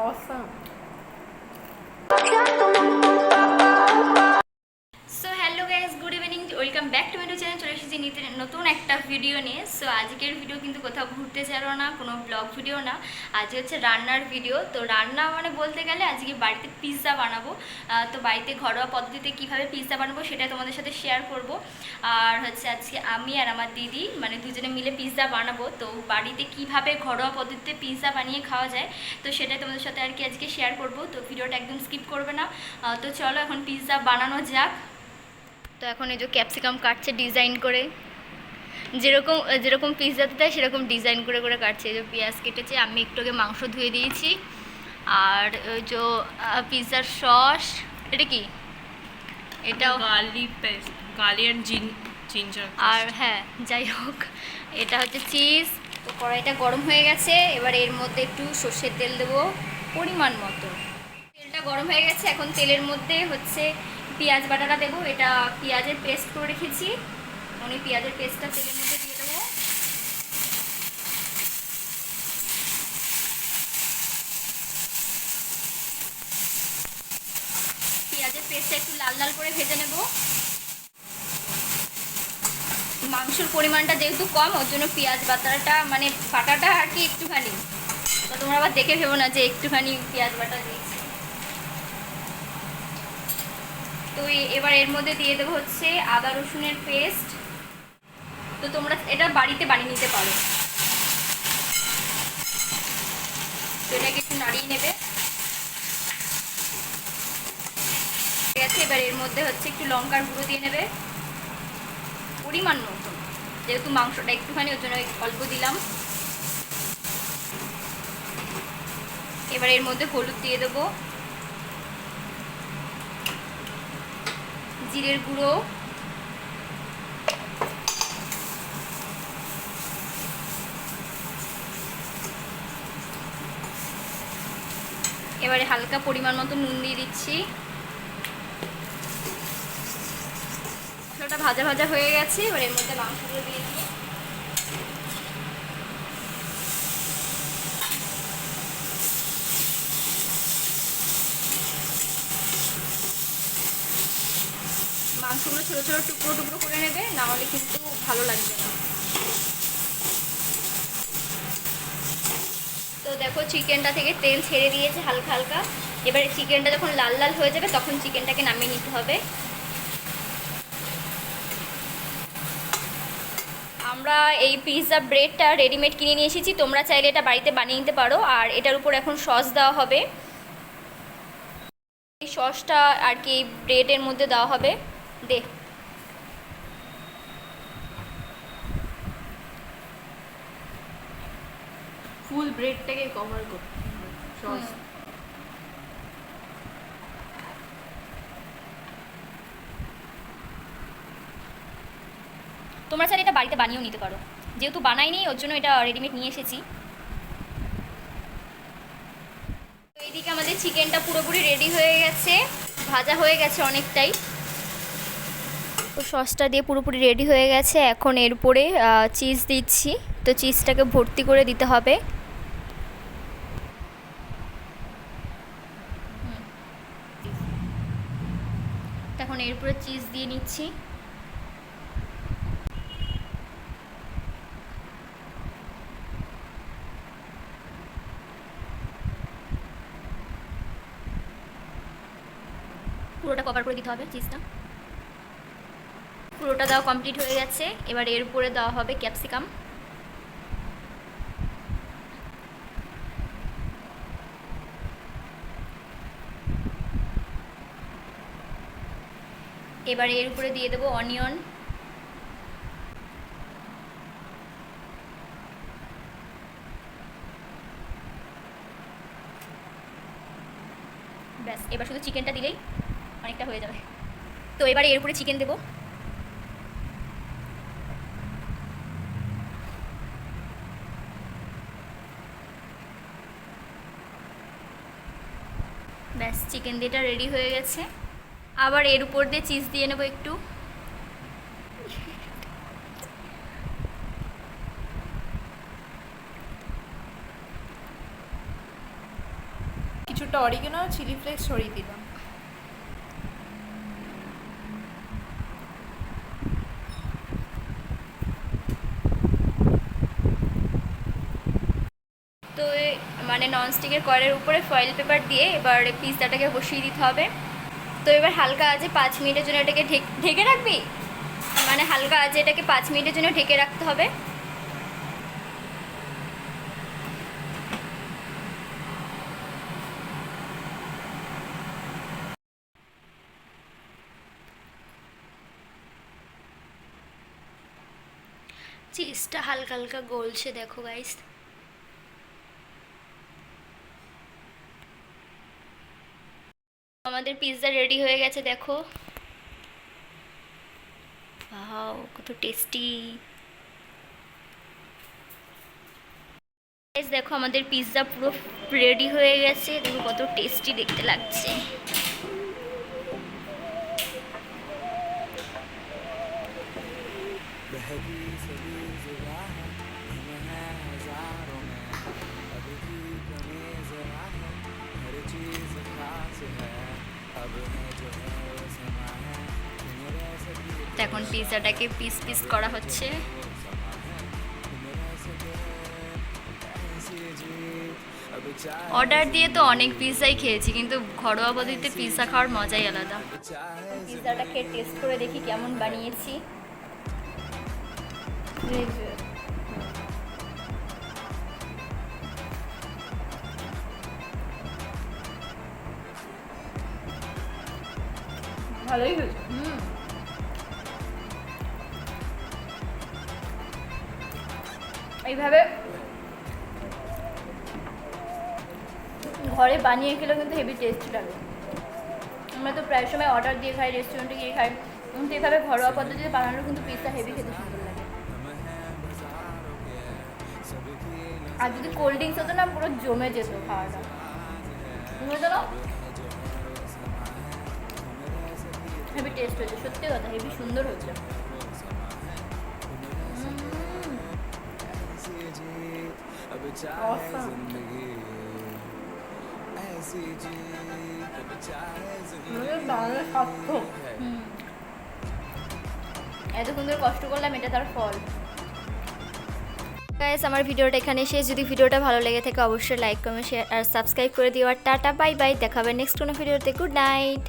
awesome. So hello guys, good evening, welcome back to my channel. চলে এসেছি নতুন একটা ভিডিও নিয়ে। সো আজকের ভিডিও কিন্তু কোথাও ঘুরতে যাবো না, কোনো ব্লগ ভিডিও না, আজকে হচ্ছে রান্নার ভিডিও। তো রান্না মানে বলতে গেলে আজকে বাড়িতে পিৎজা বানাবো। তো বাড়িতে ঘরোয়া পদ্ধতিতে কীভাবে পিৎজা বানাবো সেটা তোমাদের সাথে শেয়ার করব। আর হচ্ছে আজকে আমি আর আমার দিদি মানে দুজনে মিলে পিৎজা বানাবো। তো বাড়িতে কিভাবে ঘরোয়া পদ্ধতিতে পিৎজা বানিয়ে খাওয়া যায় তো সেটাই তোমাদের সাথে আর কি আজকে শেয়ার করব। তো ভিডিওটা একদম স্কিপ করবে না। তো চলো এখন পিৎজা বানানো যাক। তো এখন এই যে ক্যাপসিকাম কাটছে ডিজাইন করে, যেরকম যেরকম পিৎজাতে দেয় সেরকম ডিজাইন করে করে কাটছে। এই যে পেঁয়াজ কেটেছে, আমি একটু আগে মাংস ধুয়ে দিয়েছি। আর ওই যে পিৎজার সস, এটা কি, এটাও garlic paste, garlic and ginger. আর হ্যাঁ যাই হোক, এটা হচ্ছে চিজ। তো কড়াইটা গরম হয়ে গেছে, এবার এর মধ্যে একটু সর্ষের তেল দেবো পরিমাণ মতো। তেলটা গরম হয়ে গেছে, এখন তেলের মধ্যে হচ্ছে পেঁয়াজ বাটাটা দেবো। এটা পেঁয়াজের পেস্ট করে রেখেছি, আমি পেঁয়াজের পেস্টটা তেলের মধ্যে দিয়ে দেবো। পেঁয়াজের পেস্টটা একটু লাল লাল করে ভেজে নেব। মাংসের পরিমাণটা যেহেতু কম, ওর জন্য পেঁয়াজ বাটাটা মানে বাটাটা আর কি একটুখানি, তো তোমরা আবার দেখে ভেবো না যে একটুখানি পেঁয়াজ বাটা দিয়েছি। তো এবার এর মধ্যে দিয়ে দেবো হচ্ছে আদা রসুনের পেস্ট। তো তোমরা এটা বাড়িতে বানিয়ে নিতে পারো। তো এটাকে একটু নাড়িয়ে নেবে। ঠিক আছে, এবার এর মধ্যে হচ্ছে একটু লঙ্কার গুঁড়ো দিয়ে নেবে পরিমাণ মতো, যেহেতু মাংসটা একটুখানি ওর জন্য অল্প দিলাম। এবার এর মধ্যে হলুদ দিয়ে দেবো, জিরের গুঁড়ো, এবারে হালকা পরিমাণ মতো নুন দিয়ে দিচ্ছি। মশলাটা ভাজা ভাজা হয়ে গেছে, এবার এর মধ্যে মাংসগুলো দিয়ে দেবো। মাংসগুলো ছোটো ছোটো টুকরো টুকরো করে নেবে, না হলে কিন্তু ভালো লাগবে না। তো দেখো চিকেনটা থেকে তেল ছেড়ে দিয়েছে হালকা হালকা। এবারে চিকেনটা যখন লাল লাল হয়ে যাবে তখন চিকেনটাকে নামিয়ে নিতে হবে। আমরা এই পিৎজা ব্রেডটা রেডিমেড কিনে নিয়ে এসেছি, তোমরা চাইলে এটা বাড়িতে বানিয়ে নিতে পারো। আর এটার উপর এখন সস দেওয়া হবে, এই সসটা আর কি ব্রেডের মধ্যে দেওয়া হবে। দে ফুল ব্রেডটাকে কভার করতে সস। তোমরা চাইলে এটা বাড়িতে বানিয়েও নিতে পারো, যেহেতু বানাইনি ওর জন্য এটা রেডিমেড নিয়ে এসেছি। তো এইদিকে আমাদের চিকেনটা পুরোপুরি রেডি হয়ে গেছে, ভাজা হয়ে গেছে অনেকটাই। তো সসটা দিয়ে পুরোপুরি রেডি হয়ে গেছে, এখন এর উপরে চিজ দিচ্ছি। তো চিজটাকে ভর্তি করে দিতে হবে। এখন এর উপরে চিজ দিয়ে নিচ্ছি। পুরোটা কভার করে দিতে হবে চিজটা। পুরোটা দেওয়া কমপ্লিট হয়ে গেছে, এবার এর উপরে দেওয়া হবে ক্যাপসিকাম। এবার এর উপরে দিয়ে দেবো অনিয়ন। ব্যাস, এবার শুধু চিকেনটা দিলেই অনেকটা হয়ে যাবে। তো এবারে এর উপরে চিকেন দেবো। ব্যাস, চিকেন দিয়েটা রেডি হয়ে গেছে। আবার এর উপর দিয়ে চিজ দিয়ে নেবো একটু। কিছুটা অরিগেনো চিলি ফ্লেক্স ছড়িয়ে দিলাম। তো মানে ননস্টিকের কড়াইয়ের উপরে ফয়েল পেপার দিয়ে এবার পিৎজাটাকে বসিয়ে দিতে হবে। তো এবার হালকা আঁচে 5 মিনিটের জন্য এটাকে ঢেকে রাখবি, মানে হালকা আঁচে এটাকে 5 মিনিটের জন্য ঢেকে রাখতে হবে। চিজটা হালকা হালকা গলছে দেখো গাইস। আমাদের পিৎজা রেডি হয়ে গেছে দেখো। ওয়াও কত টেস্টি। গাইস দেখো আমাদের পিৎজা পুরো রেডি হয়ে গেছে, দেখো কত টেস্টি দেখতে লাগছে। এখন পিৎজাটাকে পিস পিস করা হচ্ছে। অর্ডার দিয়ে তো অনেক পিৎজাই খেয়েছি, কিন্তু ঘরোয়া পদ্ধতিতে পিৎজা খাওয়ার মজাই আলাদা। পিৎজাটা খেয়ে টেস্ট করে দেখি কেমন বানিয়েছি। ভালোই হয়েছে। এইভাবে ঘরে বানিয়ে খেলেও কিন্তু হেভি টেস্টি লাগে। আমরা তো প্রায় সময় অর্ডার দিয়ে খাই, রেস্টুরেন্টে গিয়ে খাই, কিন্তু এভাবে ঘরোয়া পদ্ধতিতে বানানো কিন্তু পিৎজা হেভি খেতে সুন্দর লাগে। আর যদি কোল্ড ড্রিঙ্কস হতো না পুরো জমে যেত খাওয়াটা, বুঝতে না হেভি টেস্ট হয়েছে, সত্যি কথা হেভি সুন্দর হয়েছে। এত সুন্দর কষ্ট করলাম, এটা তার ফল। গাইস আমার ভিডিওটা এখানে শেষ। যদি ভিডিওটা ভালো লেগে থাকে অবশ্যই লাইক কমেন্ট শেয়ার আর সাবস্ক্রাইব করে দিও। আর টাটা বাই বাই, দেখাবে নেক্সট কোনো ভিডিওতে। Good night.